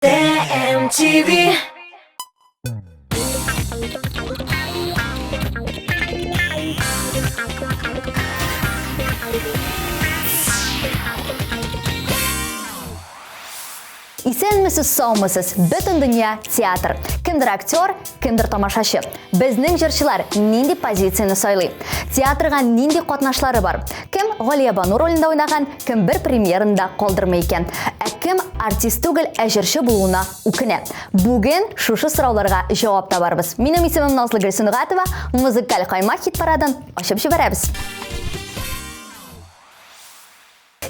TMTV. Исәнмесез, саумысыз, бөтен дөнья театр. Кемдер актер, кемдер тамашачы. Безнең җырчылар нинди позицияны сайлый? Театрга нинди катнашлары бар? Кем Галия Бану ролендә уйнаган, кем бер премьерында калдырмый икән. Ә кем артист түгел, ә җырчы булуына үкенә. Бүген шушы сорауларга җавап табарбыз. Минем исемем Назлы Гөлсөнгатова, Музыкаль каймак хит-парадын ачып җибәрәбез.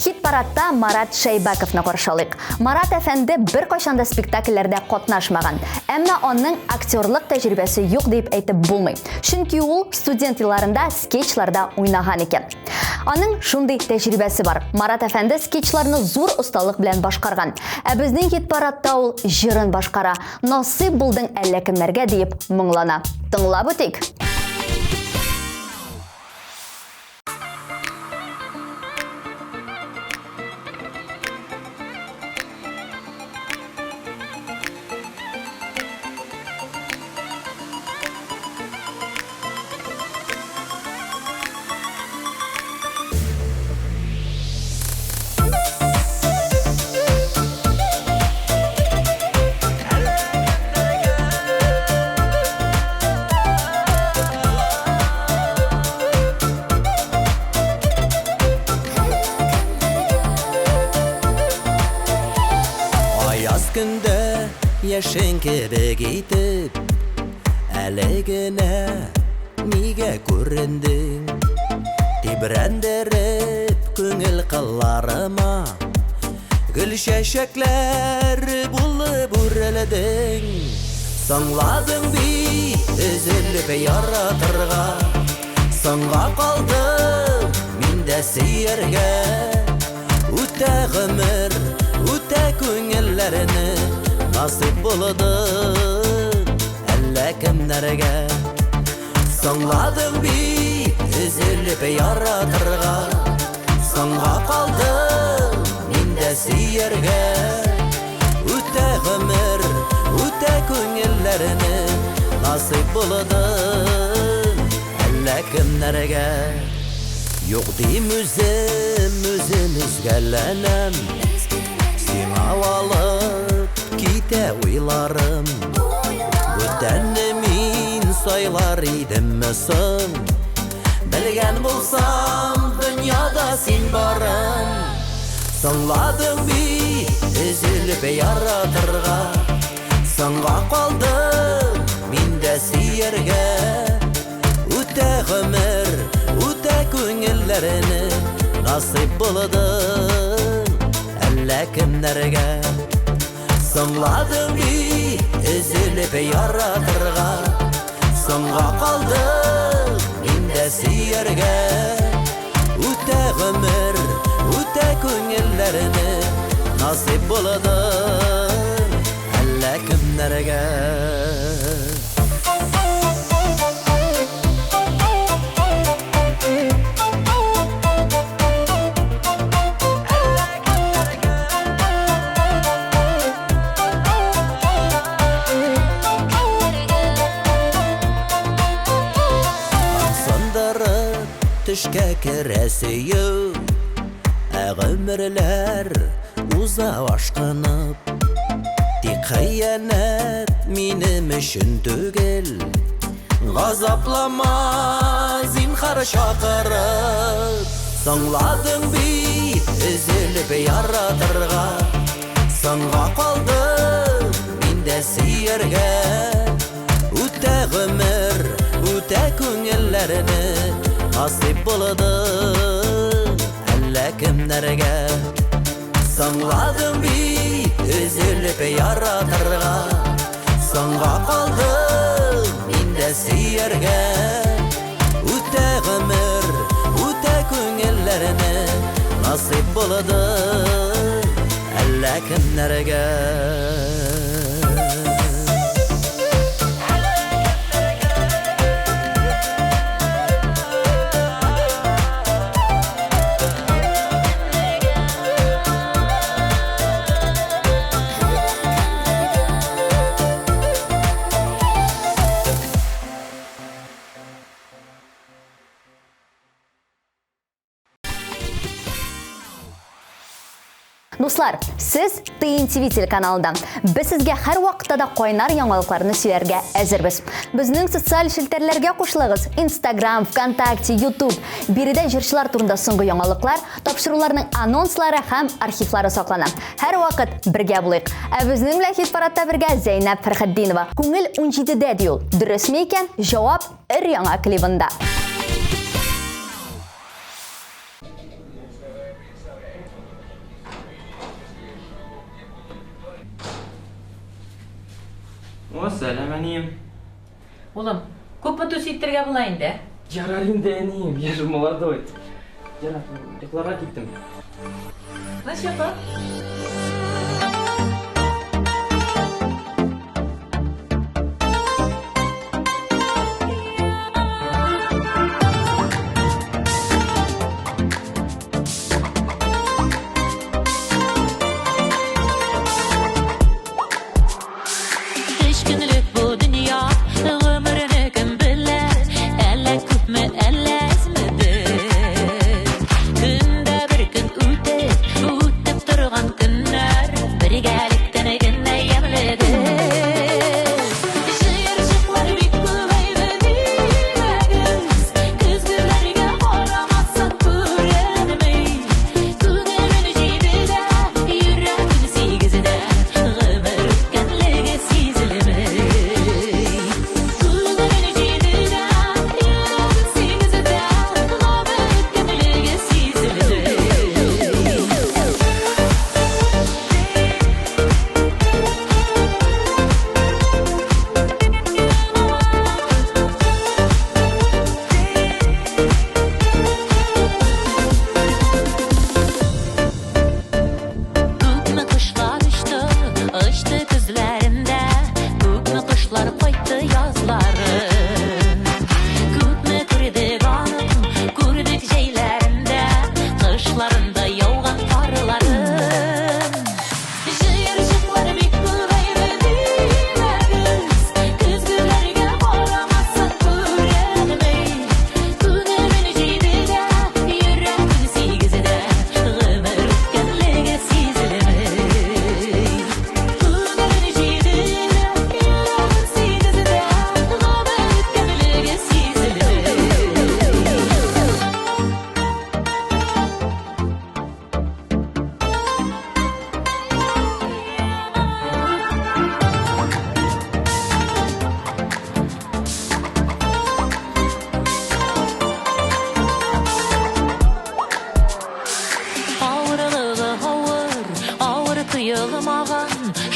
Хит-парадта Марат Шәйбәковны каршылыйк. Марат әфәнде бер кайчанда спектакльләрдә катнашмаган, әмма аның актерлык тәҗрибәсе юк дип әйтеп булмый. Чөнки ул студент елларында скетчларда уйнаган икән. Аның шундый тәҗрибәсе бар. Марат әфәнде скетчларны зур осталык белән башкарган. Ә безнең хит-парадта ул җырын башкара. Насыйп булдың әллә кемнәргә дип моңлана. Тыңлап үтик. Күндә яшен кебек итеп, әле генә нигә күрендең? Тибрәндереп күңел кылларыма, гөл чәчәкләр булып үрелдең. Соңладың бит өзелеп яратырга, соңга калдым мин дә сөяргә. Үтә гомер, үтә күңелләрне насыйп булды әллә кемнәргә. Соңладым бит өзелеп яратырга, соңга калдым мин дә сөяргә. Үтә гомер, үтә күңелләрне насыйп булды әллә кемнәргә. Юк дим үзем үзгәләнәм, сиңа алып китә уйларым. Бүтәнне мин сайлар идемме соң? Белгән булсам, дөньяда син барым. Соңладың бит өзелеп яратырга, соңга калдым мин дә сөяргә. Үтә гомер, үтә күңелләрне насыйп булды әллә кемнәргә. Соңладым бит өзелеп яратырга, соңга калдым мин дә сөяргә. Үтә гомер, үтә күңелләрне насыйп булды әллә кемнәргә. Төшкә керәсе юк, ә гомерләр уза ашкынып. Тик хыянәт минем өчен түгел, газаплама зинһар чакырып. Соңладың бит өзелеп яратырга, соңга калдым мин дә сөяргә. Үтә гомер, үтә күңелләрне насыйп булды әллә кемнәргә. Соңладым бит өзелеп яратырга, соңга калдым мин дә сөяргә. Үтә гомер, үтә күңелләрне насыйп булды әллә кемнәргә. Дуслар, сіз ТНТВ телеканалында. Біз сізге һәр вақытта да қойнар яңалыкларны сөйләргә әзербез. Безнең социаль шелтерләргә кушылыгыз. Instagram, ВКонтакте, YouTube. Биредә җырчылар турында соңгы яңалыклар, тапшыруларның анонслары һәм архивлары саклана. Һәр вакыт бергә булыйк. Ә безнең белән хит парадта бергә Зәйнәп Фәрхетдинова. Күңел 17дә диюл. Дөресме икән? Җавап өр-яңа клибында. Сәлем, әнем. Улым, күпме тус иттергә була инде? Ярар инде, әнем, я же молодой. Ярар, йокларга киттем. Начала.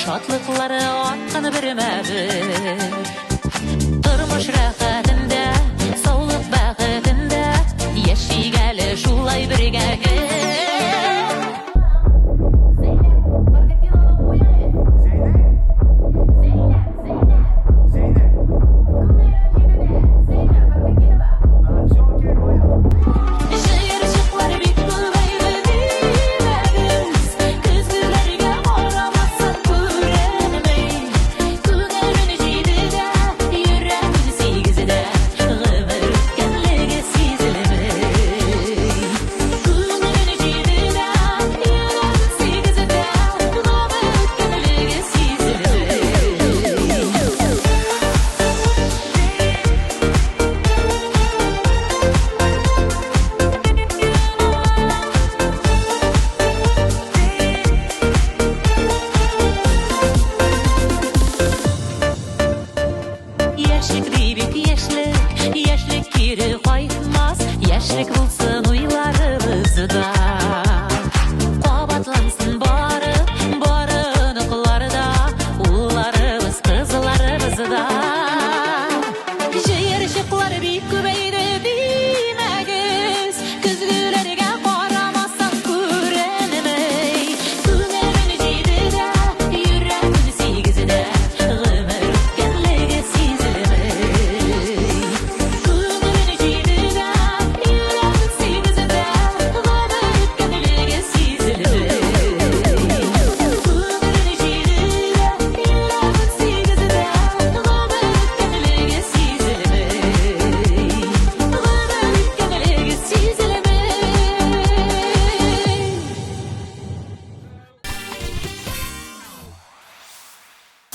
Шатлыклары атканы бермәбе. Тормыш рәхәтендә, саулык бәхетендә, яшигәле шулай бергә.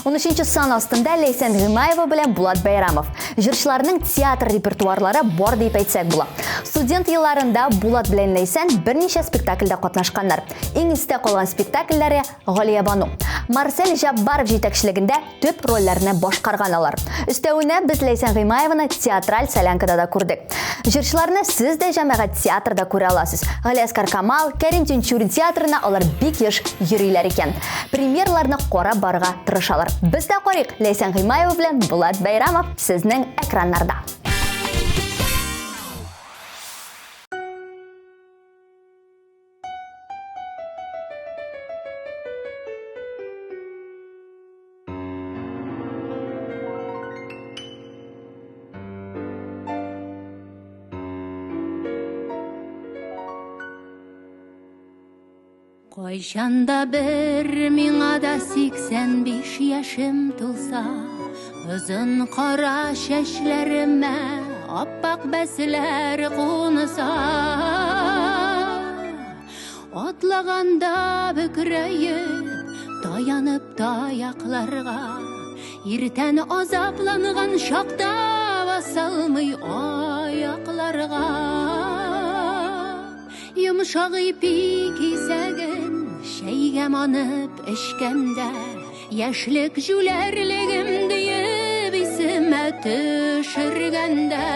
13 сан астында Лейсен Гимаева белән Булат Байрамов. Җырчыларның театр репертуарлары бар дип әйтсәк була. Студент елларында Булат белән Лейсен берничә спектакльдә катнашканнар. Иң истә калган спектакльләре Галия Бану. Марсель Жаббаров җитәкчелегендә төп рольләрне башкарган алар. Өстәвенә без Лейсен Гимаеваны театраль солянкада да күрдек. Җырчыларны сез дә җәмәгать театрда күрә аласыз. Галиаскар Камал, Кәрим Тинчурин театрына алар бик еш йөриләр икән. Премьерларны карап барырга тырышалар. Biz de qarayıq Leysen Гимаева белән Булат Байрамов сезнең экраннарда. Кайчанда бер миңа да 85 яшым тулса, озын кара чәчләремә аппак бәсләр кунса, атлаганда бөкрәеп, таянып таякларга, иртән азапланган чакта басалмый аякларга. Йомшак ипи кисәген шәйгә манып эшкәндә, яшьлек җүләрлегем диеп исемә төшергәндә,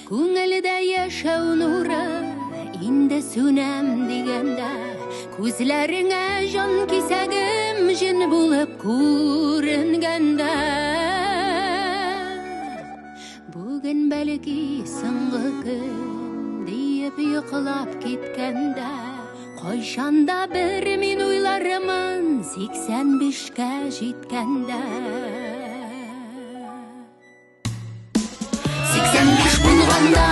күңелдә яшәү нуры инде сүнәм дигәндә, күзләреңә җан кисәгем җен булып күренгәндә, бүген бәлки соңгы көн диеп йоклап киткәндә, кайчанда бер мин уйларымын 85-кә җиткәндә. 85 булганда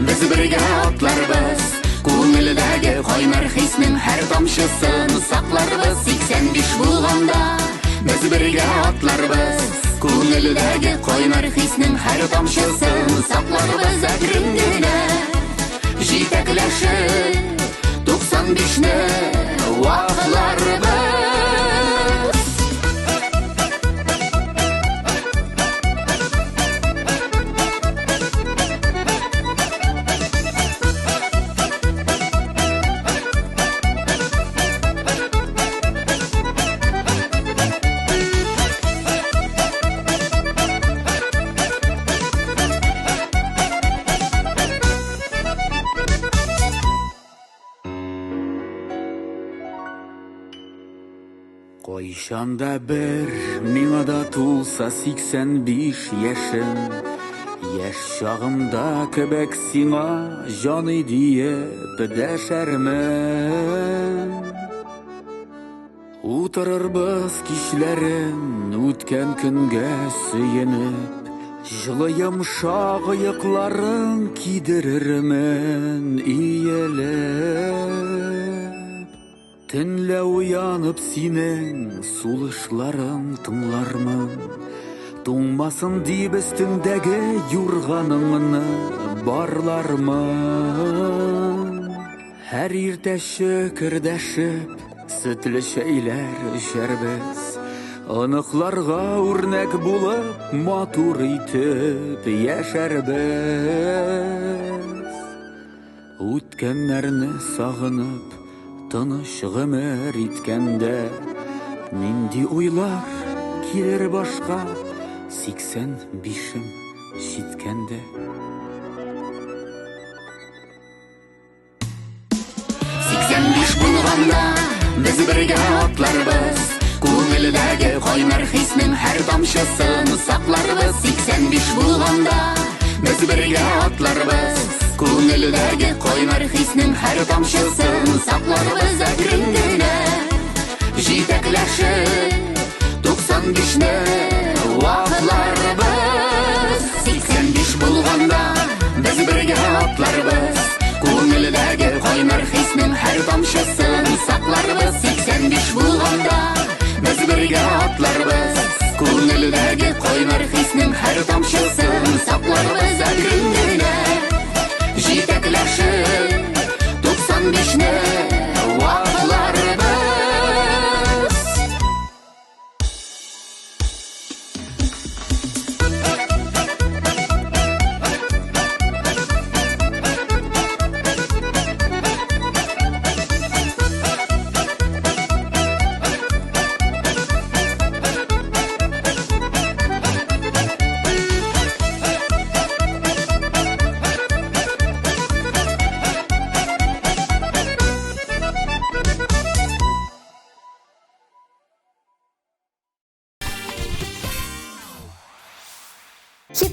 без бергә атларбыз, күңелдәге кайнар хиснең һәр тамчысын сакларбыз. 85 булганда без бергә атларбыз, күңелдәге кайнар хиснең һәр тамчысын сакларбыз. Әкрен генә җитәкләшеп 95-не вакларбыз. Кайчанда бер миңа да тулса 85 яшым, яшь чагымда кебек сиңа җаны диеп дәшәрмен. Утырырбыз кичләрен үткән көнгә сөенеп, җылы йомшак аякларын кидерермен иелеп. Төнлә уянып синең сулышларың тыңлармын, туңмасын дип өстеңдәге юрганыңны барлармын. Һәр иртә шөкердәшеп сөтле чәйләр эчәрбез, оныкларга үрнәк булып матур итеп яшәрбез. Үткәннәрне сагынып тыныч гомер иткәндә, нинди уйлар килер башка 85-ем җиткәндә. 85 булганда без бергә атларбыз, күңелдәге кайнар хиснең һәр тамчысын сакларбыз. 85 булганда без бергә атларбыз, күңелдәге кайнар хиснең һәр тамчысын сакларбыз. Әкрен генә җитәкләшеп 95-не вакларбыз. 85 булганда без бергә атларбыз, күңелдәге кайнар хиснең һәр тамчысын сакларбыз. 85 булганда без бергә атларбыз, күңелдәге кайнар хиснең һәр тамчысын сакларбыз. Әкрен генә җитәкләшеп 95-не вакларбыз.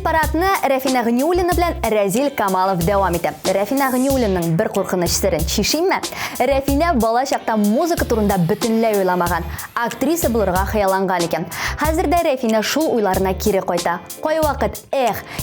парадны Рәфина Гыниуллина белән Рәзил Камалов дәвам итә. Рәфина Гыниуллинаның бер куркыныч серен чишимме? Рәфина бала чакта музыка турында бөтенләй уйламаган, актриса булырга хыялланган икән. Хәзер дә Рәфина шул уйларына кире кайта. Кай вакыт,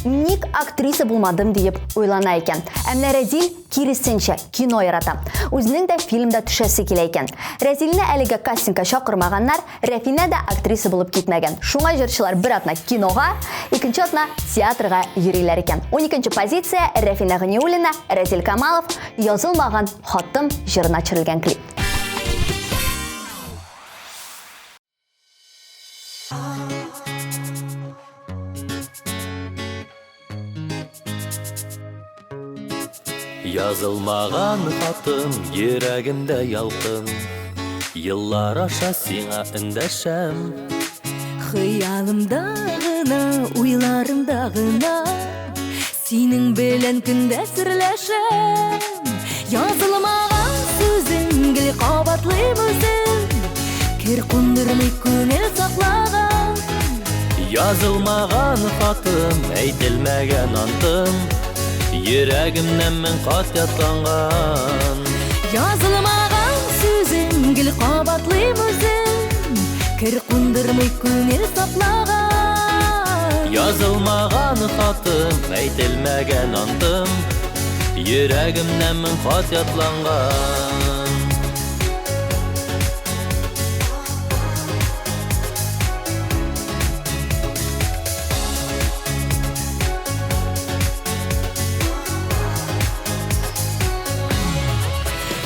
ник актриса булмадым дип уйлана икән. Әмма Рәзил киресенчә кино ярата. Үзенең дә фильмда төшәсе килә икән. Рәзилне әлегә кастингка чакырмаганнар, Рәфина да актриса булып китмәгән. Шуңа җырчылар бер атна кинога, икенче атна театрга йөриләр икән. 12нчы позиция Рәфина Гыниуллина, Рәзил Камалов язылмаган хатым җырына төшерелгән клип. Язылмаган хатым йөрәгемдә ялкын, еллар аша сиңа эндәшәм. Хыялымда гына, уйларымда гына, синең белән көндә серләшәм. Язылмаган сүзең гел кабатлыйм үзем, кер кундырмый күңел саклаган. Язылмаган хатым, әйтелмәгән антым, йөрәгемнән мен кат ятланган. Язылмаган сүзең гел кабатлыйм үзем, кер кундырмый күңел саклаган. Язылмаган хатым, әйтелмәгән антым, йөрәгемнән мен кат ятланган.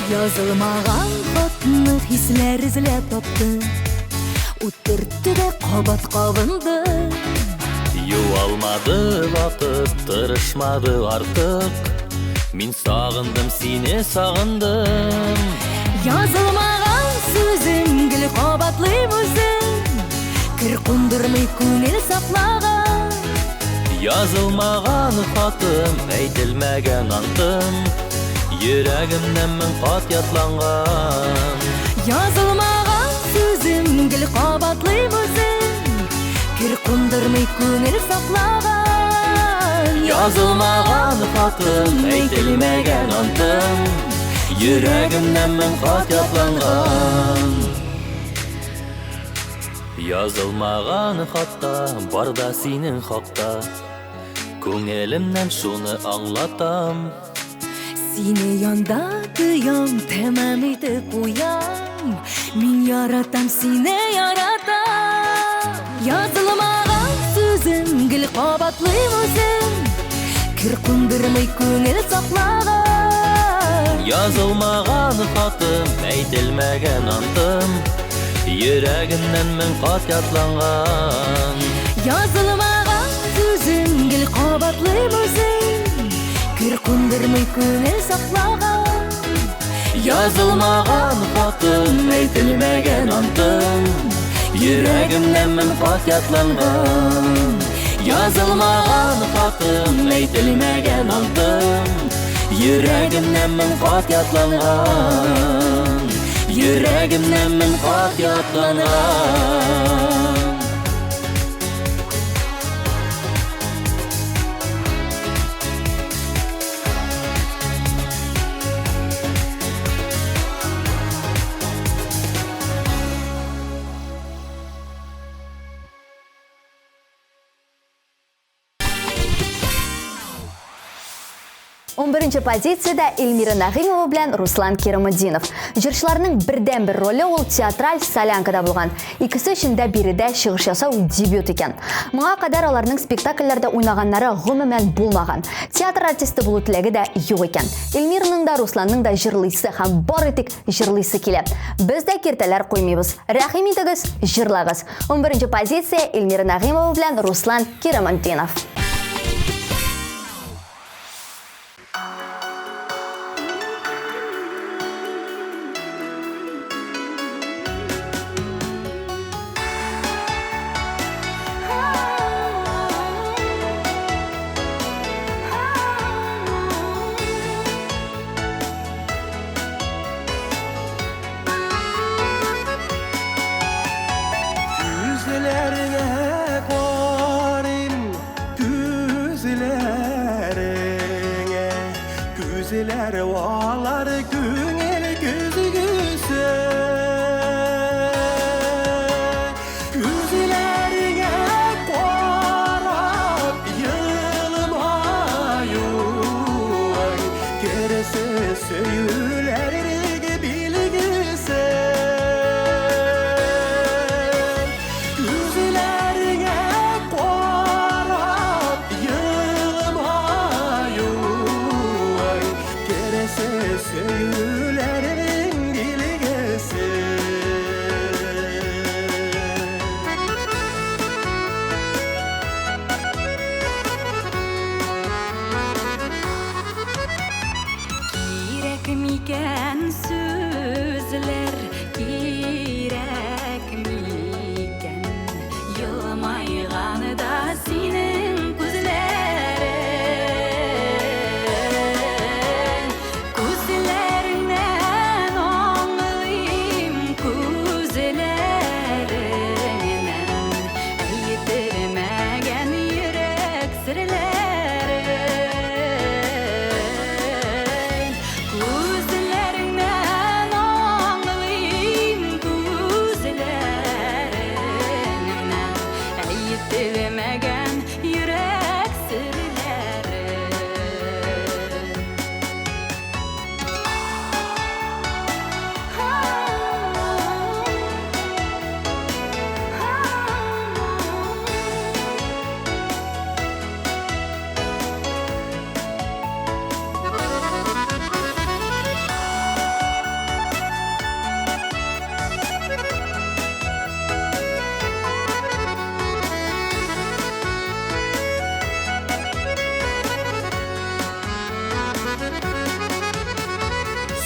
Язылмаган хатны хисләр эзләп тапты, утыртты да кабат кабынды. Юалмады вакыт, тырышмады артык, мин сагындым, сине сагындым. Язылмаган сүзең гел кабатлыйм үзем, кер кундырмый күңел саклаган. Язылмаган хатым, әйтелмәгән антым, йөрәгемнән мен кат ятланган. Язылмаган сүзең гел кабатлыйм үзем, кер кундырмый күңел саклаган. Язылмаган хатым, әйтелмәгән антым, йөрәгемнән мен кат ятланган. Язылмаган хатта барда синең хакта, күңелемнән шуны аңлатам. Сине янда тоям, тәмам итеп куям, мин яратам, сине яратам. Язылмаган сүзең гел кабатлыйм үзем, кер кундырмый күңел саклаган. Язылмаган хатым, әйтелмәгән антым, йөрәгемнән мен кат ятланган. Язылмаган сүзең гел кабатлыйм үзем, кер кундырмый күңел саклаган. Язылмаган хатым, әйтелмәгән антым, йөрәгемнән мен кат ятланган. Язылмаган хатым, әйтелмәгән антым, йөрәгемнән мен кат ятланган. Йөрәгемнән мен кат ятланган. Беренче позицияда Эльмира Нагыймова белән Руслан Керимуддинов. Җырчыларның бердән-бер роле ул театраль солянкада булган. Икесе өчен дә биредә чыгыш ясау дебют икән. Моңа кадәр аларның спектакльләрдә уйнаганнары гомумән булмаган. Театр артисты булу теләге дә юк икән. Эльмираның да, Русланның да җырлыйсы һәм бары тик җырлыйсы килә. Без дә киртәләр куймыйбыз. Рәхим итегез, җырлагыз. 11нче позиция Эльмира Нагыймова белән Руслан Керимуддинов. Gözler oğlar güngel gözügüse Gözlerine qarab yılmayu Gerisi söylerge bilgise Gözlerine qarab yılmayu Gerisi söylerin bilgisi Kirek miken sözler kirek miken Yılmayğanı da senin gözlerin Gözlerinden anlayayım gözlerinden Yitirmegen yürek sırların Gözlerinden anlayayım gözlerinden Yitirmegen yürek sırların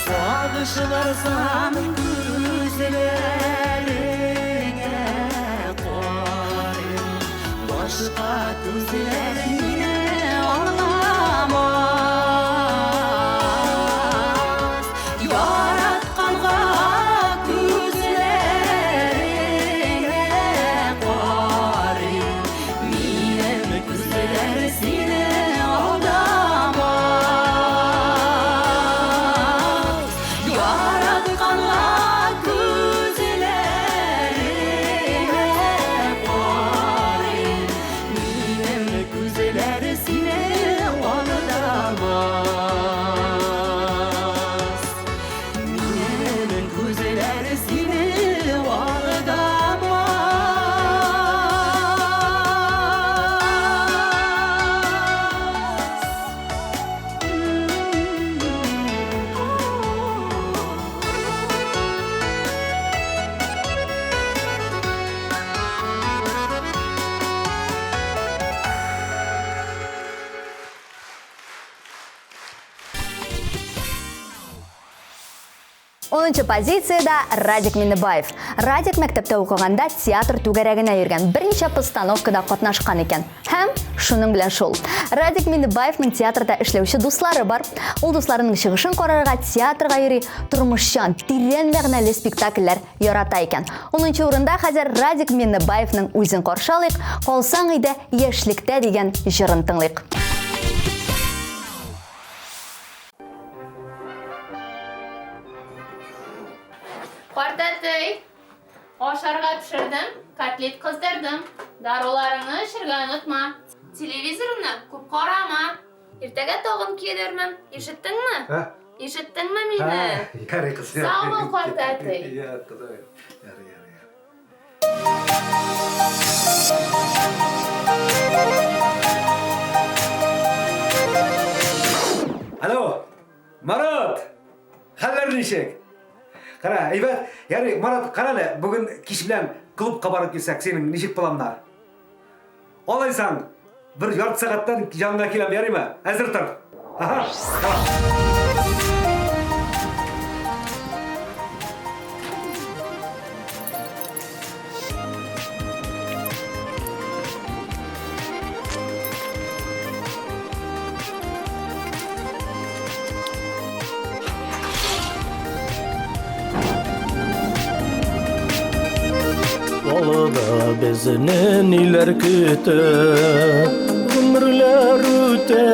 Sağışılarsan gözlerine koyayım Başka gözlerine anlamaz Yaratkanға gözlerine koyayım Benim gözler seni aldamaz Yaratkanға gözlerine koyayım Benim gözler seni aldamaz Benim gözler seni Онынчы позицияда Радик Миннебаев. Радик мәктәптә укыганда театр түгәрәгенә йөргән, берничә постановкада катнашкан икән. Һәм шуның белән шул. Радик Миннебаевның театрда эшләүче дуслары бар. Ул дусларының чыгышын карарга театрга йөри, тормышчан, тирән мәгънәле спектакльләр ярата икән. 10нчы урында хәзер Радик Миннебаевның үзен каршылыйк, калсаң иде яшьлектә дигән җырын тыңлыйк. Quartet'te aşarga pişirdim, katlet kızdırdım. Darılarını içirge unutma. Televizorunu kup karama. Ertege toğum kedermem. İşittin mi? Ha? İşittin mi beni? Yarı kız ya. Sağ ol Quartet'te. Ya kız yarı. Alo, Marat. Haber nişek? Kara, evet. Yani Marat, karale, bugün kişi bilen klubga barıp gitsek senin nişek bulamlar. Olaysan, bir yarım saattan yanına kelem, yarı mı? Hazır tur. Aha, tamam. Yolda bizni neler kütü, ömürler öte,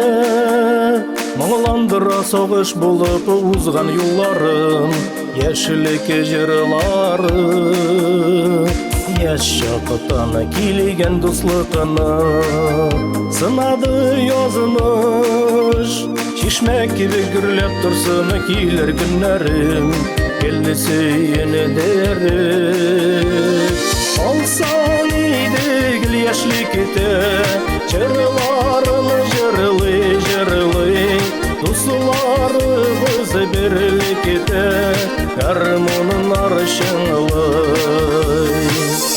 Аңландыра соғыш болып узған юлларын, яшілік жырлары. Яш шақытан келеген дуслықыны, сынады языныш. Шишмәк кебек гүрләп тұрсын келер күннәрім, келді сөйені дәріп. Алсан идегіл яшлік еті, жырларын жырлы, дусларыбыз бірлік еті, гармонын аршыңлы.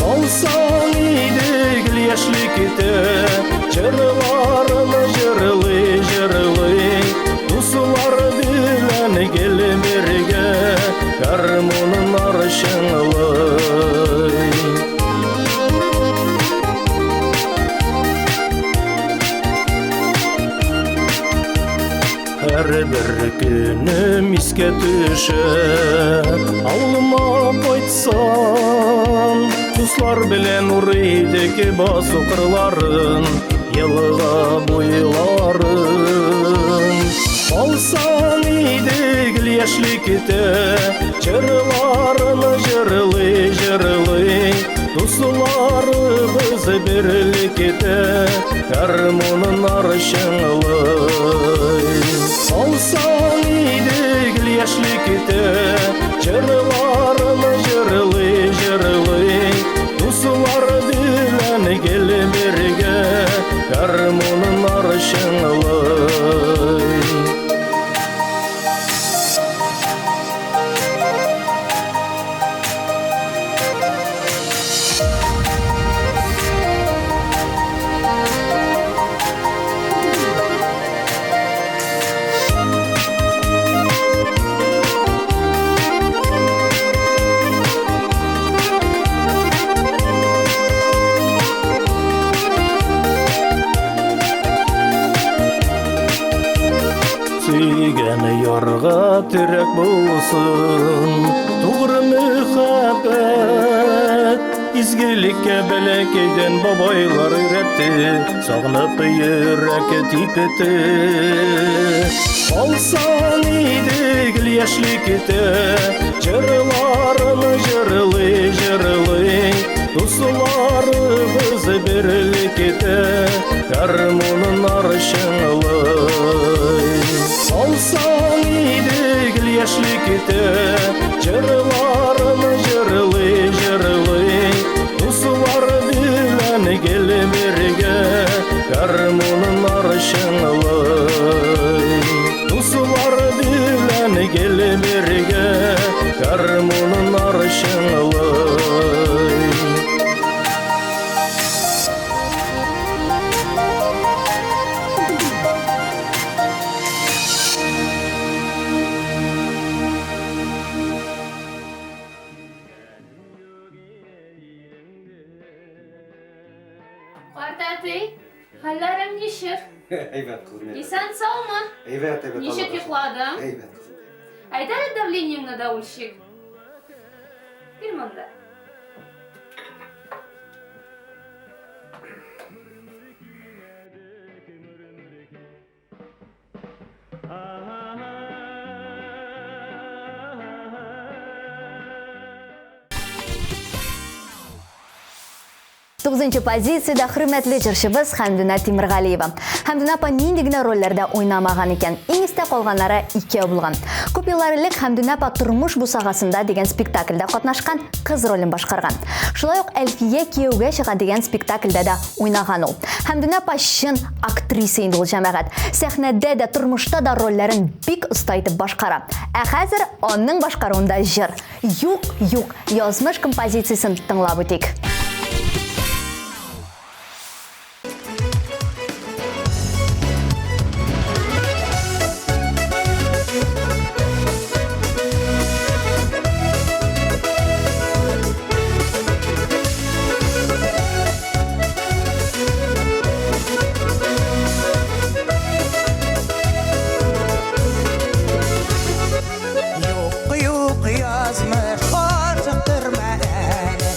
Алсан идегіл яшлік еті, жырларын жырлы, дуслар білән келмерге, гармонын аршыңлы. Her bir günüm iske düşer, ağlıma koytsam, dostlar bilen uğraydaki bas okurların, yılığa boyların. Alsan idegil yaşlik ete, jırlarını jırlı, dostlarыбыз бірлік ете, гармонын аршыңлы. Алсан идегіл яшлік ете, жырларын жырлы, дуслар білән келмерге, гармонын аршыңлы. Сүйгені ярға түрек болсын, туғры мұхаббет. Изгілікке бәләкейден бабайлар үйретті, сағынып үйрек типеті. Алсан идегіл яшлік ете, жырларын жырлы, дусларыбыз бірлік ете, гармонын аршыңлы. Алсан идегіл яшлік ете, жырларын жырлы, дуслар білән келмерге, гармонын аршыңлы. Дуслар білән келмерге, гармонын аршыңлы. Картатый, хәлләрең ничек? Әйбәт кызым. Исән саумы? Әйбәт. Ничек йокладың? Әйбәт кызым. Әйт әле давлениеңне да үлчик. Бир монда. Тоғызынчы позицияда хөрмәтле җырчыбыз Хәмдүнә Тимергалиева. Хәмдүнә апа нинди генә рольләрдә уйнамаган икән. Иң истә калганнары 2 булган. Күп еллар элек Хәмдүнә апа тормыш бусагасында дигән спектакльдә катнашкан, кыз ролен башкарган. Шулай ук Әлфия кияүгә чыга дигән спектакльдә дә уйнаган ул. Хәмдүнә апа чын актриса инде ул җәмәгать. Сәхнәдә дә, тормышта да рольләрен бик оста итеп башкара. Ә хәзер аның башкаруында җыр. Юк, язмыш композициясын тыңлап үтик. Юк, язмыш, артык төрмә әле,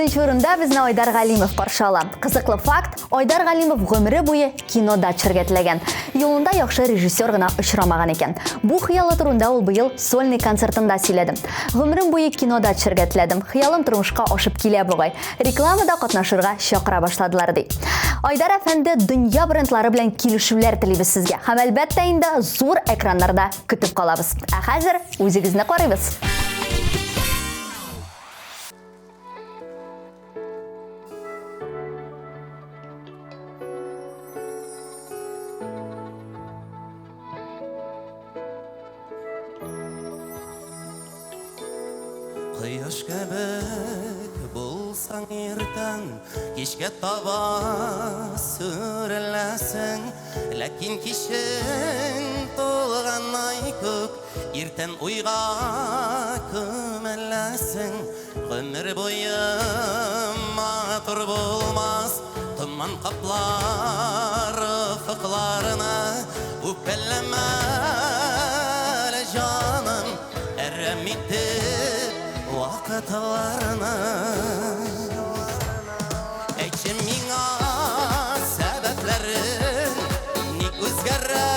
Екінші орында біздің Айдар Ғалимов қаршала. Қызықлы факт, Айдар Ғалимов ғөмірі бойы кинода чыргетлеген. Юлында яқшы режиссер ғына ұшырамаған екен. Бұл қиялы турында ол бұйыл сольный концертында сөйледім. Ғөмірім бойы кинода чыргетледім. Қиялым тұрмышқа ашып келе бұғай. Рекламада қатнашырға шақыра башладылар дей. Айдар әфәнді дүния брендлары білен келішулер тілейбіз сізге. Һәм әлбәттә инде зур экраннарда күтіп қалабыз. Хәзер өзігізні қарайбыз. Қияш кебек болсаң ертең, кешке таба сүрелесің, ләкин кешен толған ай көк, ертең ойға көмелесің. Ғөмір бойы матур болмас, тұман қаплар ufықларына, өкпелеме жаным, әрәмитті вақытlarına. Әйтші миңа сәбәпләрін, ник үзгәрә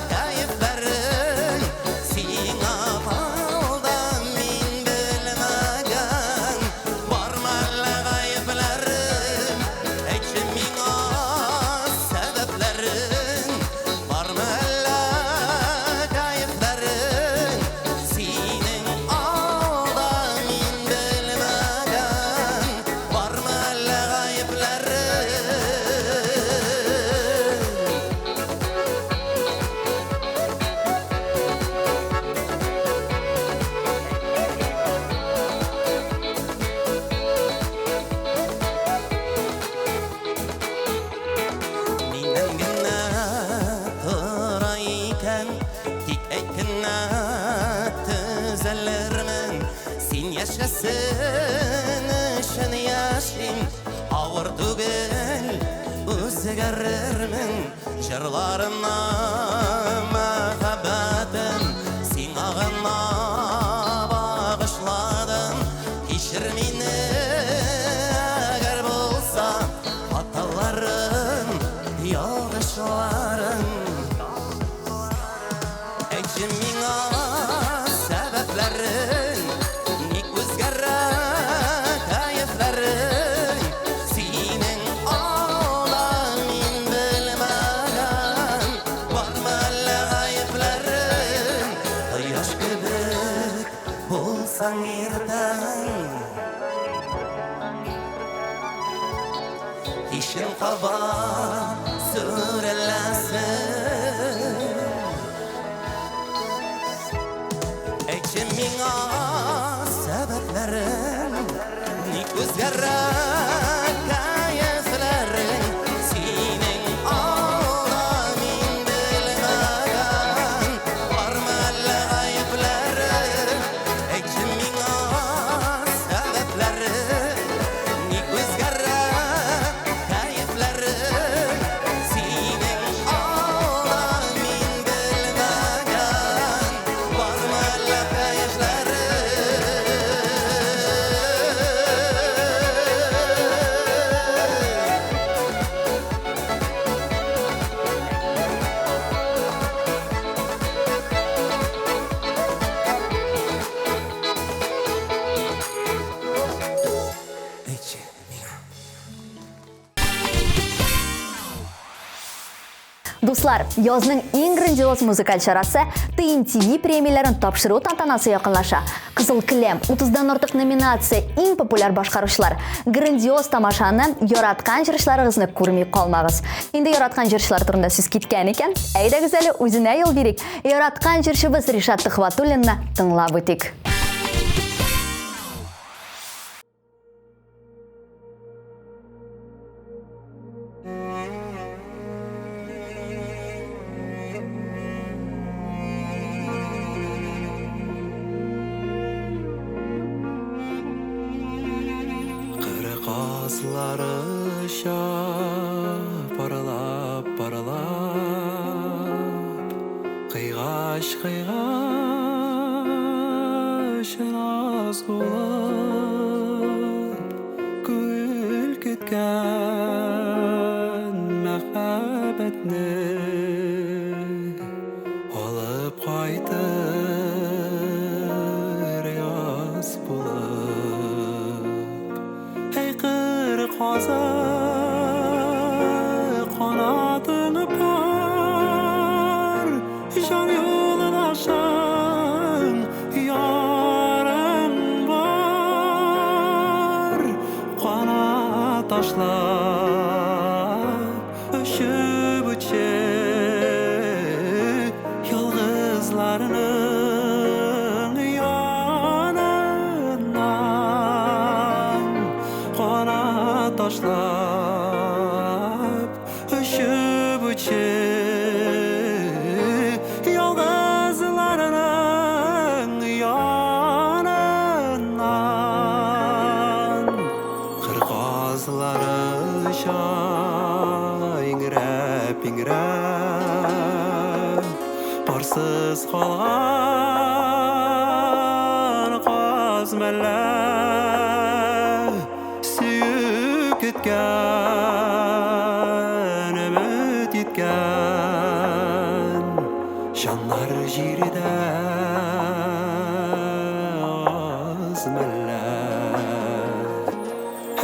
кайфләрін, сиңа балда мин белмәгән, бармы әллә гайыпләрін. Әйтші миңа сәбәпләрін, бармы әллә кайфләрін, синең Yaşasın üçün yaşim, ağır түгел өзгәрермен. Жырларымна мәхәббәтім, сиңа гына багышладым. Кешір мине әгәр булса хаталарым, ягышларым. Әйтші миңа сәбәпләрен, болсаң ертең, кешен қаба сүрелесің. Әйтші миңа сәбәпләрін, ник өзгәрә кайфләрің, синең алда мин белмәгән, бармы әллә гайыпләрің. Әйтші миңа сәбәпләрін, ник өзгәрә кайфләрің, синең алда мин белмәгән, бармы әллә кайфләрің. Дуслар, язның ең грандиоз музыкаль шарасы ТНТ премияларын тапшыру тантанасы якынлаша. Кызыл кілем, 30-дан артык номинация, ең популяр башкаручылар. Грандиоз тамашаны яраткан җырчыларыгызны күрми калмагыз. Инде яраткан җырчылар турында сүз киткән икән, әйдәгез әле үзенә юл бирик. Яраткан җырчыбыз Ришат Төхвәтуллинны тыңлап үтик. Qazları paralap paralap, qiyğaş qiyğaş raz olab, кеткен мәхәббәтне алып қайтыр яз болып ей қыр қазақ қанатыңы бар жан жолдашың ярың бар қанат ташлап ұшып өтші ялғызларының янынан қанат ташлап ұшып өтші ялғызларының янынан қырғазылары шайыңырап еңіреп парсыз қалған қаз мәлі сүйіп кеткен үміт еткен жанар жерде аз мәлі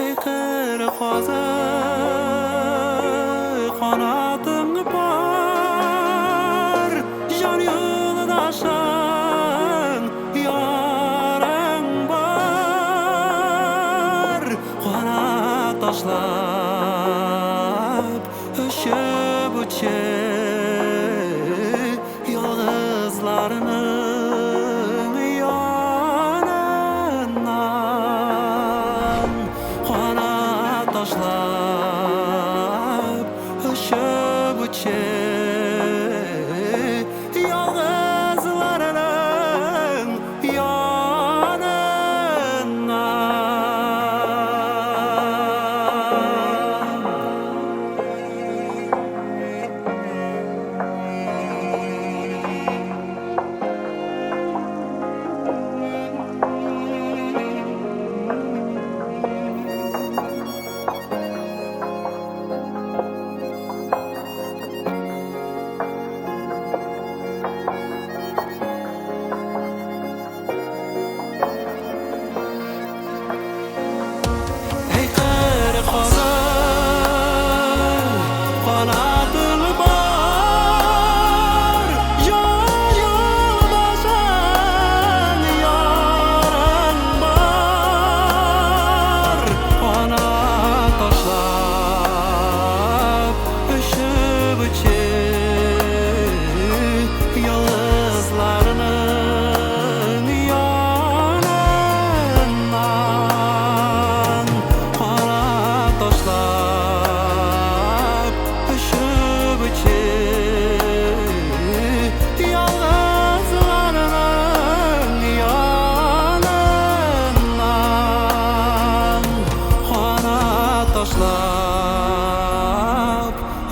ей қыр қазақ қанатың бар жан жолдашың ярың бар қанат ташлап ұшып өтші ялғызларының янынан қанат ташлап ұшып өтші ялғызларының янынан ей қыр қазақ қанатың бар жан жолдашың ярың бар қанат ташлап ұшып өтші ялғызларының янынан қанат ташлап ұшып өтші ялғызларының янынан қанат ташлап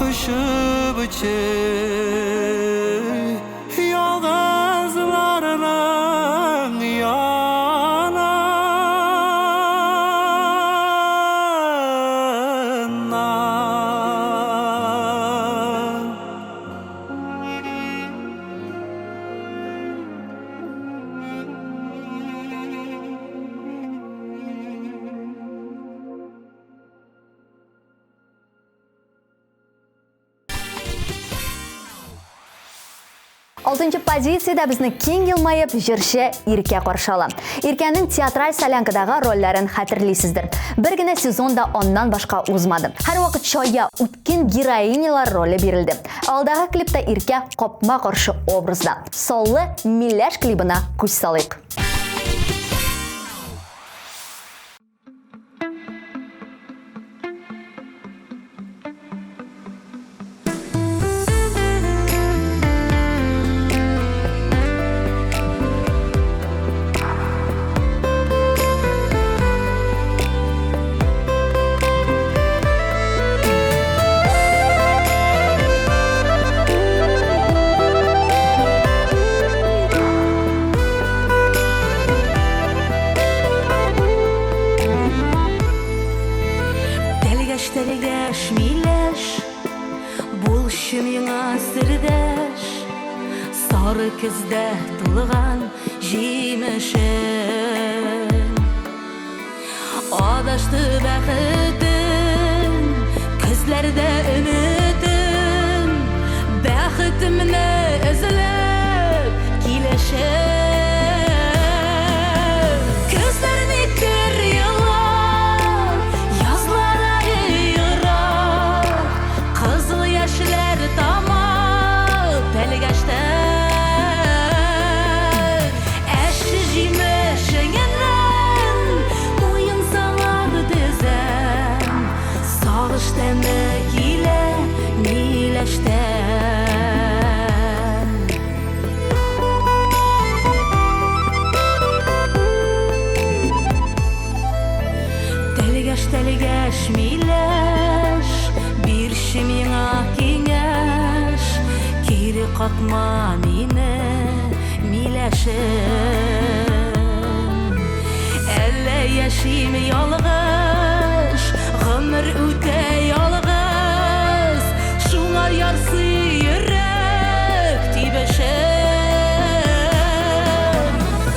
ұшып өтші ялғызларының янынан 6-нчы позицияда безне киң елмайып җырчы Иркә каршыла. Иркәнең театраль солянкадагы рольләрен хәтерлисездер. Бер генә сезонда оннан башка узмады. Һәрвакыт чая үткен героинялар роле бирелде. Алдагы клипта Иркә капма каршы образда. Соллы милләш клибына күз салыйк. Сары күздә тулган җимешем Адашты бәхетем Күзләрдә өметем Бәхетемне эзләп киләшем Күзләрне көр яла Язлары йыра Кызыл яшьләр тама Пәлгәштә Әші җимешеңнән Муен салар дезәм Сагыш тәме килә миләштән Тәлгәш миләш Бирші миңа киңәш Кире какма мине миләшем Әллә яшим ялгыш Гомер үтә ялгыз Шуңа ярсы йөрәк тибешем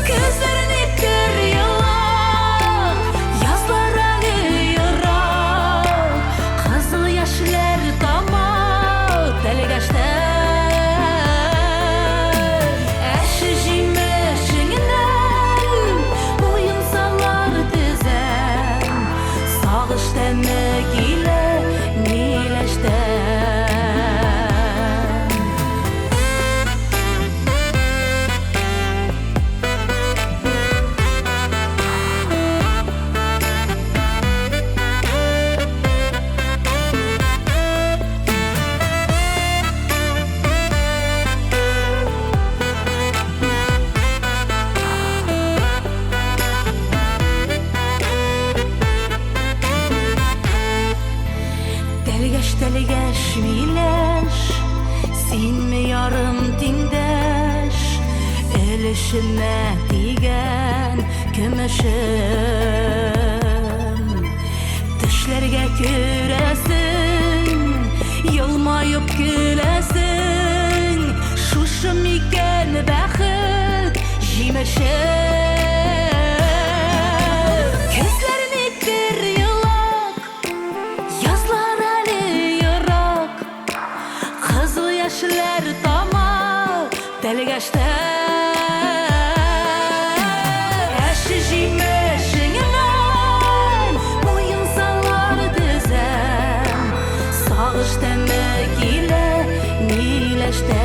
Күзләрне көр яла Язлары йыра Кызыл яшьләр тама Тәлгәштә Әші җимешеңнән Муен салар дезәм Сагыш тәме килә миләштән Тәлгәш миләш Синме ярым тиңдәш Өлешемә тигән көмешем Төшләргә күрәсең Елмаеп көләсең Шушы микән бәхет җимешем Күзләрне көр елак Язлар әле йырак Кызыл яшьләр тама Тәлгәштә Әші җимешеңнән Муен салар дезәм Сагыш тәме килә миләштән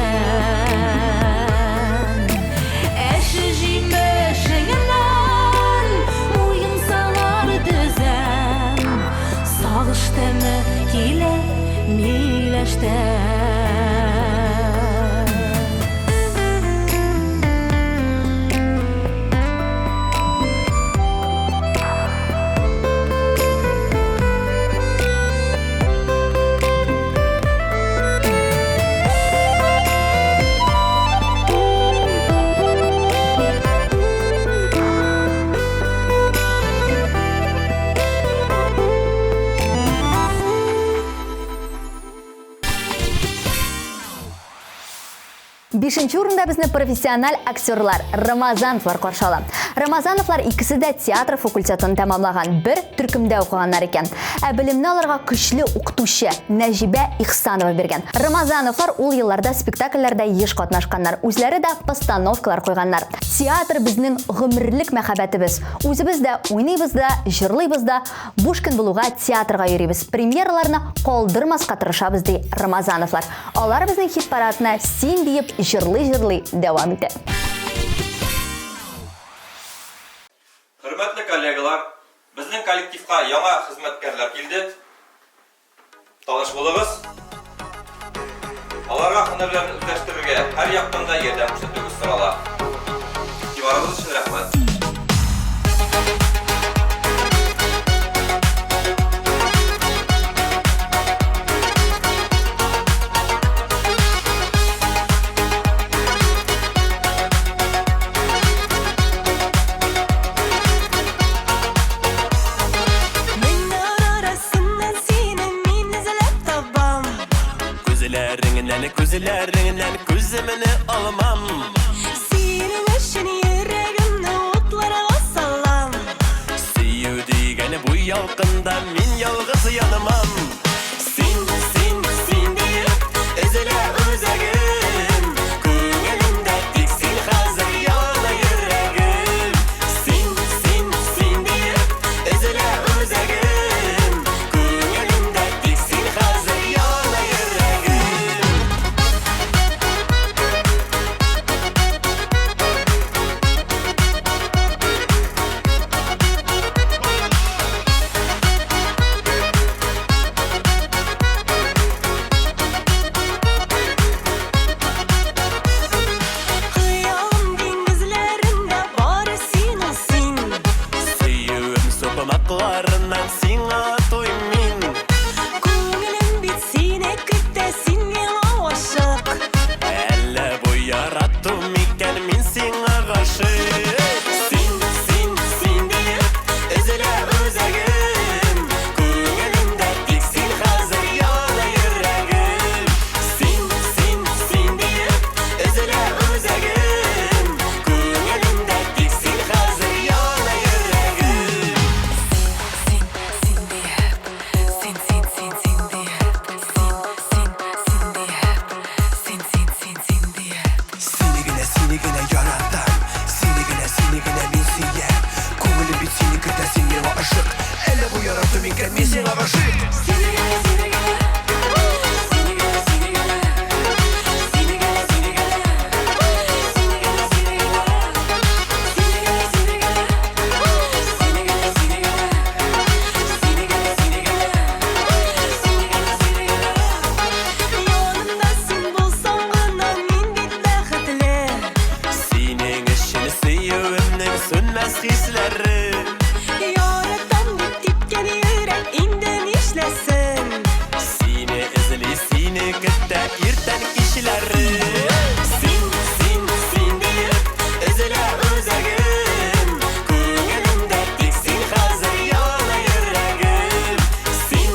Әші җимешеңнән Муен салар дезәм Сагыш тәме килә миләштән Бишенче урында безне профессиональ актерлар Рамазановлар каршы ала. Рамазановлар икесе дә театр факультетын тәмамлаган, бер төркемдә укыганнар икән. Ә белемне аларга көчле укытучы Нәҗибә Ихсанова биргән. Рамазановлар ул елларда спектакльләрдә еш катнашканнар, үзләре дә постановкалар куйганнар. Театр безнең гомерлек мәхәббәтебез. Үзебез дә уйныйбыз да, җырлыйбыз да, буш көн булуга театрга йөрибез. Премьераларны калдырмаска тырышабыз ди Рамазановлар. Алар безнең хит парадына син диеп җырлый дәвам итә. Хөрмәтле коллегалар, безнең коллективка яңа хезмәткәрләр килде. Таныш булыгыз. Аларга һөнәрләрне үзләштерергә һәр яктан да ярдәм күрсәтүгез сорала. Игътибарыгыз өчен рәхмәт. Күзләреңнән күземне алам yanamam. Senin için yüreğimde otlara salam. Süyü degeni bu yalqında men yalğız yanamam. Sen deyip üzüle özegim. Ko'nglimda tek sen hazır yana yüreğim. Sen deyip üzüle özegim. Ko'nglimda tek sen hazır yana yüreğim. Kıyam denizlerinde bari sen olsun. Süyüğüm sopamaklarından sana toymin. Ko'nglim bitsin ekipte senin aşık. Әлі бой яратым екен мен сеңа ғашық. Сен deyip üzüle özегім. Көңілімде тек сен қазір яна yüreğim. Sen deyip üzüle özегім. Көңілімде тек сен қазір яна yüreğim. Seni gene yaradan. Seni gene men suyar. Ko'nglim bit seni kütte sen meni aşık. Әлі bu yaratım екен мен сеңа ғашық. Yanımda sen bulsan gına men bit bәхетле. Senin için süyüğümün sönmez hisleri. Yaratam bit tepken yürek inden işlesin. Seni izli seni kütte irten kişileri. Sen deyip üzüle özegim. Ko'nglimde tek sen hazır yana yüreğim. Sen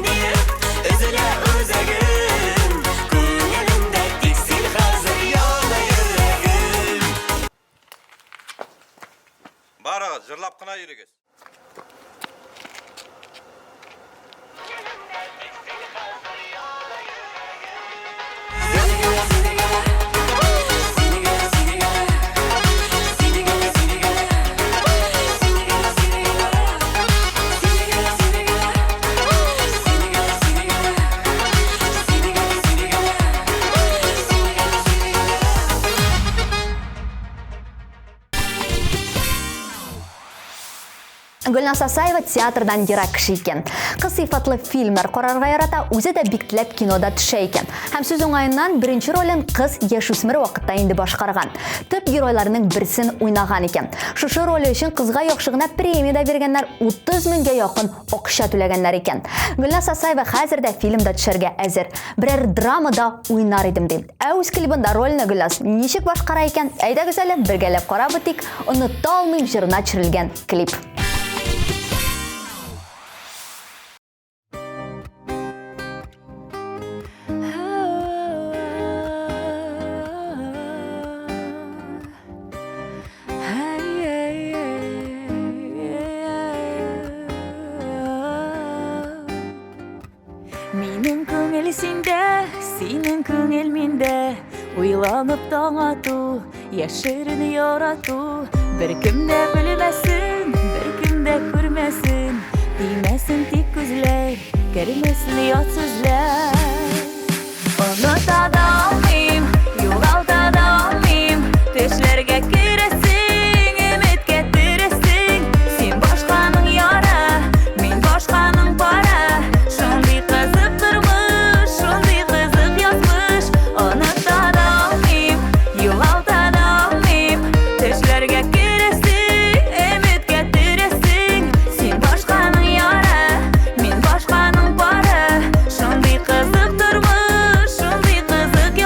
deyip üzüle özegim. Ko'nglimde tek sen hazır yana yüreğim. Barıгыз, жырлап кына йөрегез. Гүлназ Асаева театрдан ерак кіші екен. Қыз сыйфатлы фильмлер қорарға ярата, өзі де биктілеп кинода түші екен. Һәм сөз оңайынан бірінші ролін қыз яшүсмір уақытта енді башқарған. Төп геройларының бірсін ойнаған екен. Шушы ролі үшін қызға яқшығына премия да бергенлер 30 меңге яқын оқша төлегенлер екен. Гүлназ Асаева хәзірде фильмда түшерге әзір. Бірер драмада ойнар едім дейм. Өз клибында роліні Гүлназ нешік башқара екен? Әйдәгіз әлі біргелеп қарап өтейік. Ұнытта алмайым жырына түсірілген клип. Минем көңіл сенде, сенің көңіл менде. Ойланып таң ату, яшырын ярату. Бір кімде білмәсін, бір кімде көрмәсін. Деймәсін тек көзләр, кермәсін ят сүзләр. Оныта да алмыйм, югалта да алмыйм. Төшләргә керәсең, өметкә төрәсең. Сен башканың яра, мин башканың пара. Шундый кызык тормыш, шундый кызык язмыш. Оныта да алмыйм, югалта да алмыйм. Төшләргә керәсең, өметкә төрәсең. Сен башканың яра, мин башканың пара. Шундый кызык тормыш, шундый кызык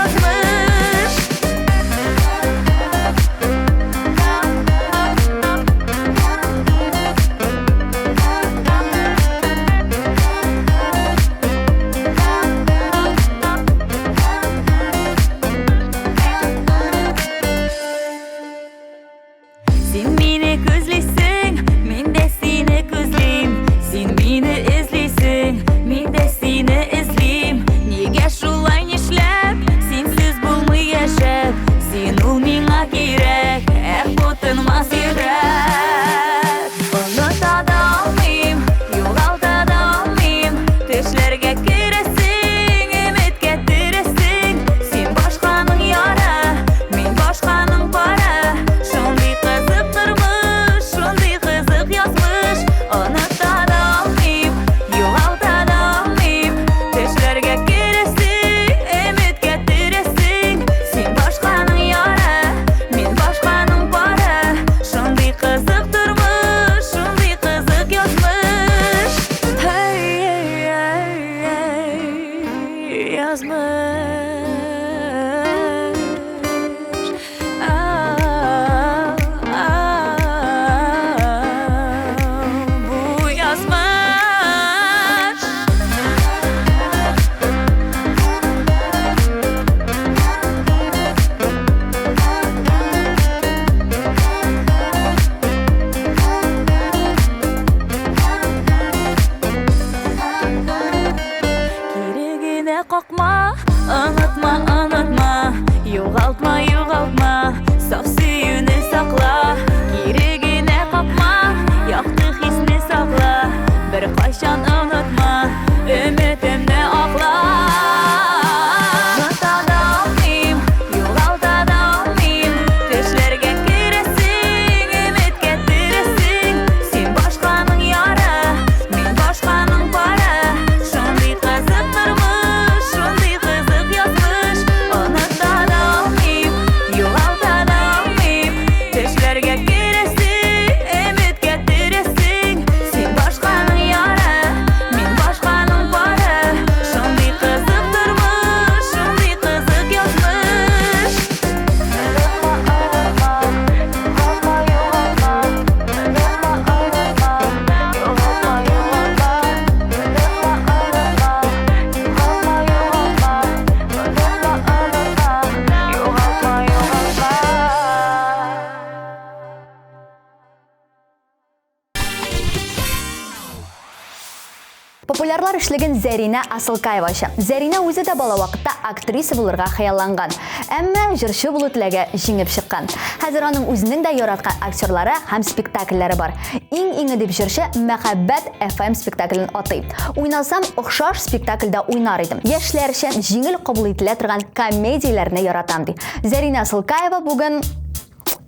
Популярлар эшлеген Зәринә Асылкаева аша. Зәринә үзе дә бала вакытта актриса булырга хыялланган. Әмма җырчы булу теләге җиңеп чыккан. Хәзер аның үзенең дә яраткан актерлары һәм спектакльләре бар. Иң дип җырчы Мәхәббәт FM спектаклен атый. Уйнасам охшаш спектакльдә уйнар идем. Яшьләр өчен җиңел кабул ителә торган комедияләрне яратам ди. Зәринә Асылкаева бүген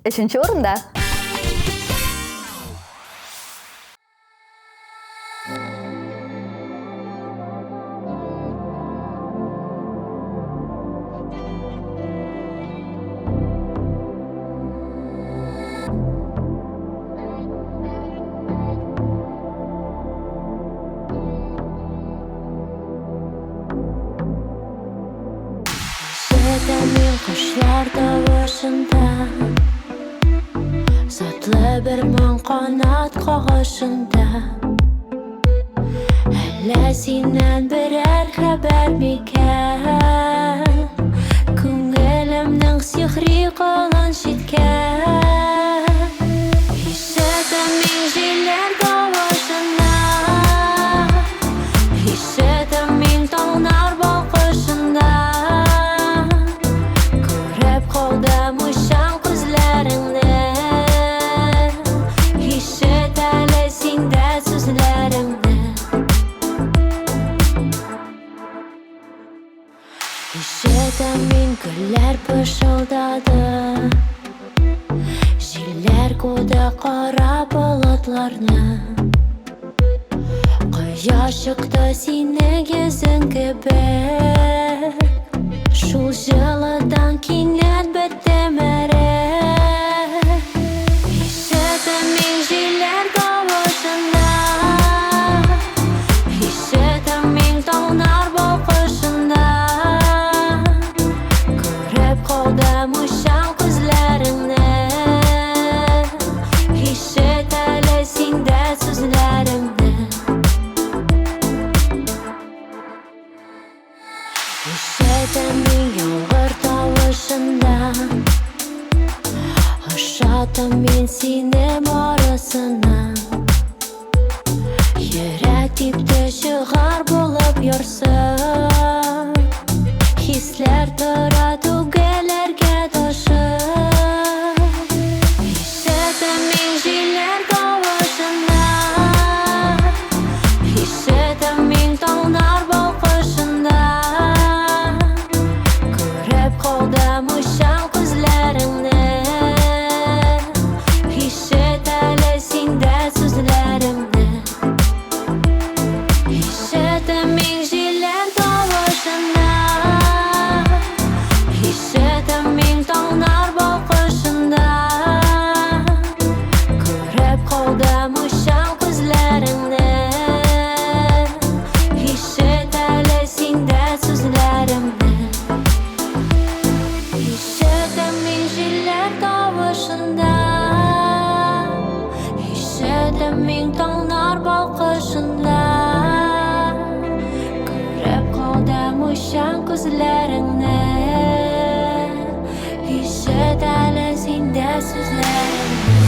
3-нче урында. Мен құшлар тавышында Затлы бір мың қанат қағышында Әлі сенен бірер хабар мекен Күңелімнің сихри қолын жеткен Ишетім мен желер тавышында Ишетім мен таңнар балқышында Ишетім гүлләр пышылдады Җилләр куды кара болытларны Кояш чыкты синең йөзең кебек Шул җылыдан кинәт бетте мәрәк Ишетім җилләр тавышында Ишетім таңнар балкышында Қалдым ұшан күзләріңді Ишет әлі сенде сүзләріңді Ишетім яңғыр тавышында Ошатым мен сені барысына Йөрәк типті шығар болып йорсын Хисләр тора түгеләргә ташып Ишетім мен җилләр тавышында Ишетім мен таңнар балкышында Күреп калдым ұшан күзләреңне Ишет әле синде сүзләремне Ишетім мен җилләр тавышында Таңнар балкышында Күреп калдым ұшан күзләреңне Ишет әле синде сүзләремне Ишетім мен җилләр тавышында Ишетім мен таңнар балкышында Күреп калдым ұшан күзләреңне Ишет әлі сенде сүзләріңді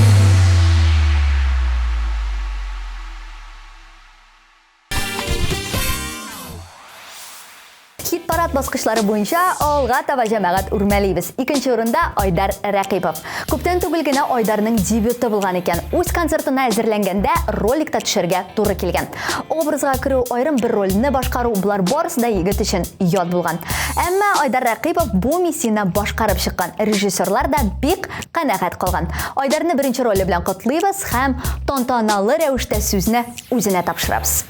Хит-парад баскычлары буенча алга таба җәмәгать үрмәлибез. 2-нче урында Айдар Рәкыйпов. Күптән түгел генә Айдарның дебюты булган икән. Үз концертына әзерләнгәндә роликта төшәргә туры килгән. Образга керү, аерым бер рольне башкару булар барысы да егет өчен ят булган. Әмма Айдар Рәкыйпов бу миссияны башкарып чыккан. Режиссерлар да бик канәгать калган. Айдарны беренче роле белән котлыйбыз һәм тантаналы рәвештә сүзне үзенә тапшырабыз.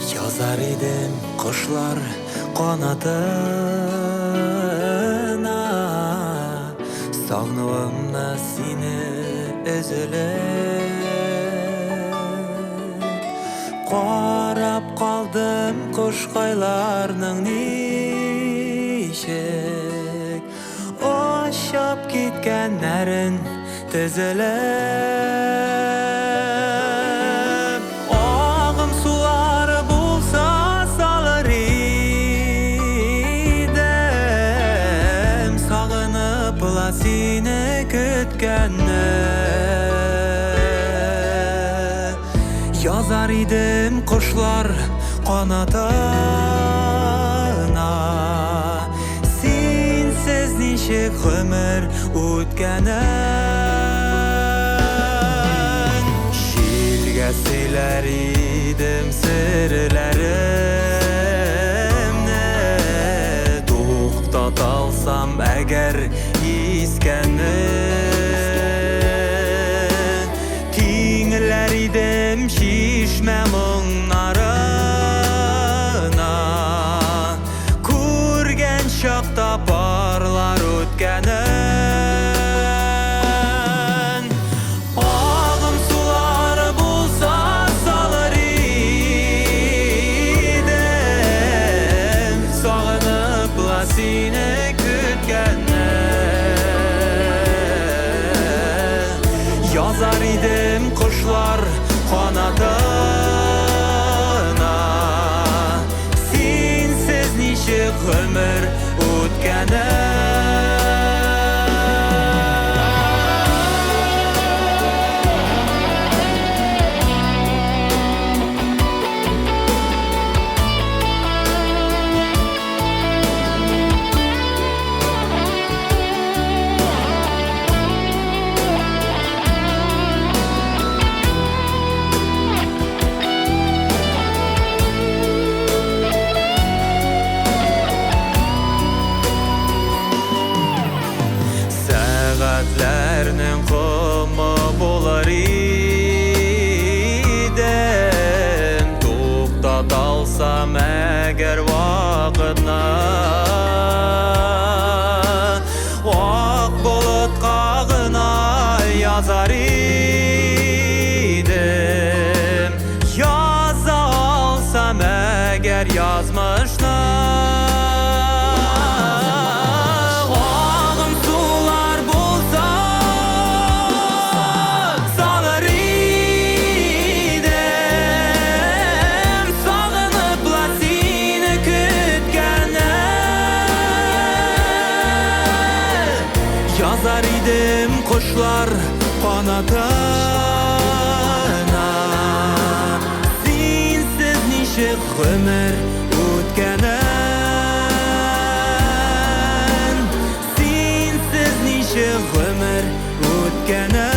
Yazar idim kuşlar kanatına Sağnığımda seni üzülüp Qarab qaldım kuşqaylarning nişik Oşab ketganlarin tizilib kütkänni Yazar idim kuşlar kanatına Sensiz nişik ömür ötkenin Şilge siler idim sirlerimni To'xtat alsam eğer iskeni Tingler idim şişme munlarına Kurgen şakta parlar ötkenin Ağım sular bulsa salır idim Sağınıp la seni kütkenin Yazar idim kuşlar kanadına Sensiz nişik ömür ötkenin Saatlerinin kumu bolar idim To'xtat alsam eğer vaqtna Oq bulut qağına yazar idim Yaza alsam eğer yazmışna Yazar idim kuşlar kanatına Sensiz nişik ömür ötkenin Sensiz nişik ömür ötkenin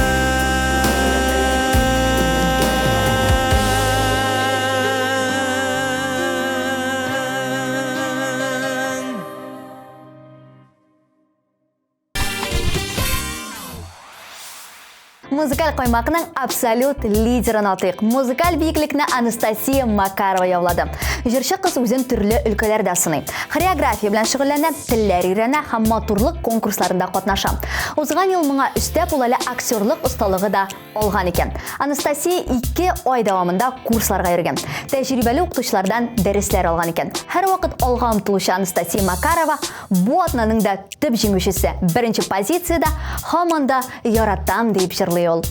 Музыкаль каймакның абсолют лидерын атыйк. Музыкаль биекликне Анастасия Макарова яулады. Җырчы кыз үзен төрле өлкәләрдә сыный. Хореография белән шөгыльләнә, телләр өйрәнә һәм матурлык конкурсларында катнаша. Узган ел моңа өстәп ул әле актерлык осталыгы да алган икән. Анастасия 2 ай дәвамында курсларга йөргән. Тәҗрибәле укытучылардан дәресләр алган икән. Һәр вакыт алга омтылучы Анастасия Макарова бу атнаның да төп җиңүчесе. Беренче позициядә һаман да яратам дип җырлый ул.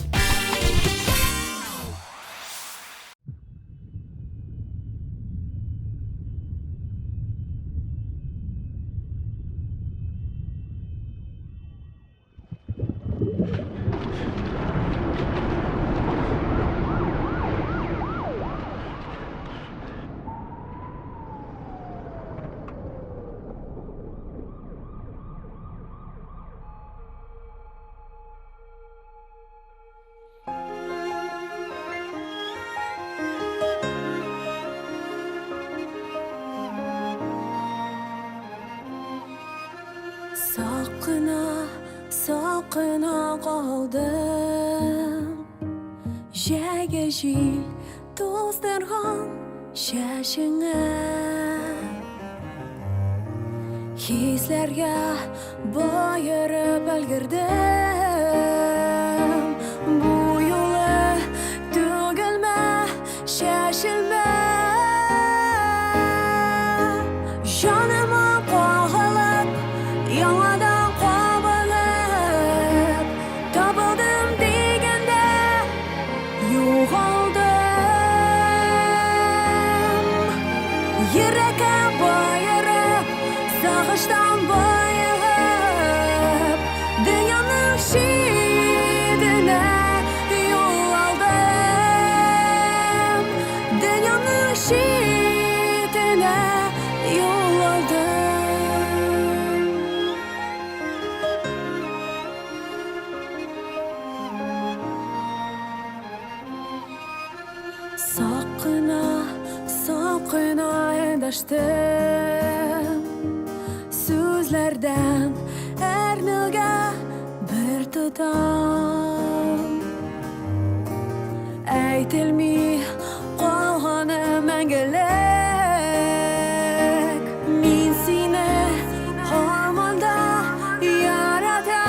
Soqina qoldim Jäge jil to'zdirgan shashingga Hislarga boyirib ulgurdim Bu yo'li tugilma shashilma Jonima qo'g'ilib yangadan qo'bilib Topildim deganda yo'qoldim Yurakka boyirib sog'ishdan boyib Dunyoning Адаштым сүзләрдән әрнүгә бер тотам әйтелми калганы мәңгелек мин сине һаман да яратам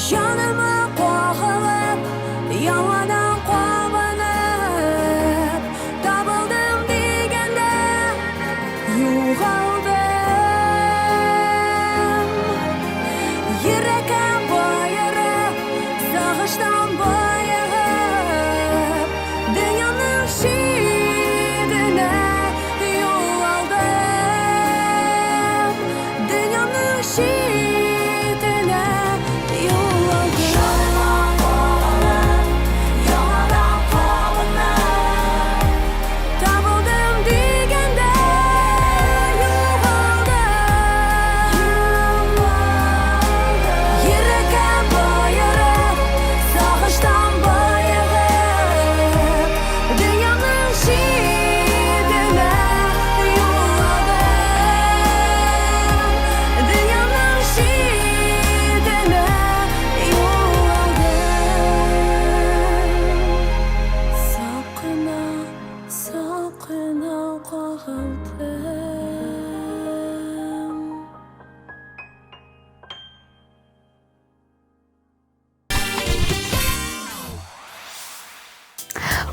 җаныма кагылып яңадан кабынып табылдым дигәндә югалдым йөрәккә байырып сагыштан байыгып дөньяның шиденә юл алдым дөньяның шиденә юл алдым яңадан кабынып табылдым дигәндә югалдым йөрәккә байырып сагыштан байыгып дөньяның шиденә юл алдым дөньяның шиденә юл алдым сакына сакына кагылдым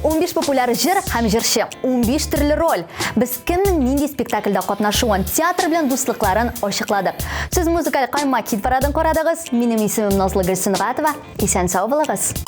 15 популяр җыр һәм җырчы, 15 төрле роль. Без кемнең нинди спектакльдә катнашуын, театр белән дуслыкларын ачыкладык. Сез музыкаль каймак хит парадын карадыгыз. Минем исемем Назлы Гөлсөнгатова. Исән сау булыгыз.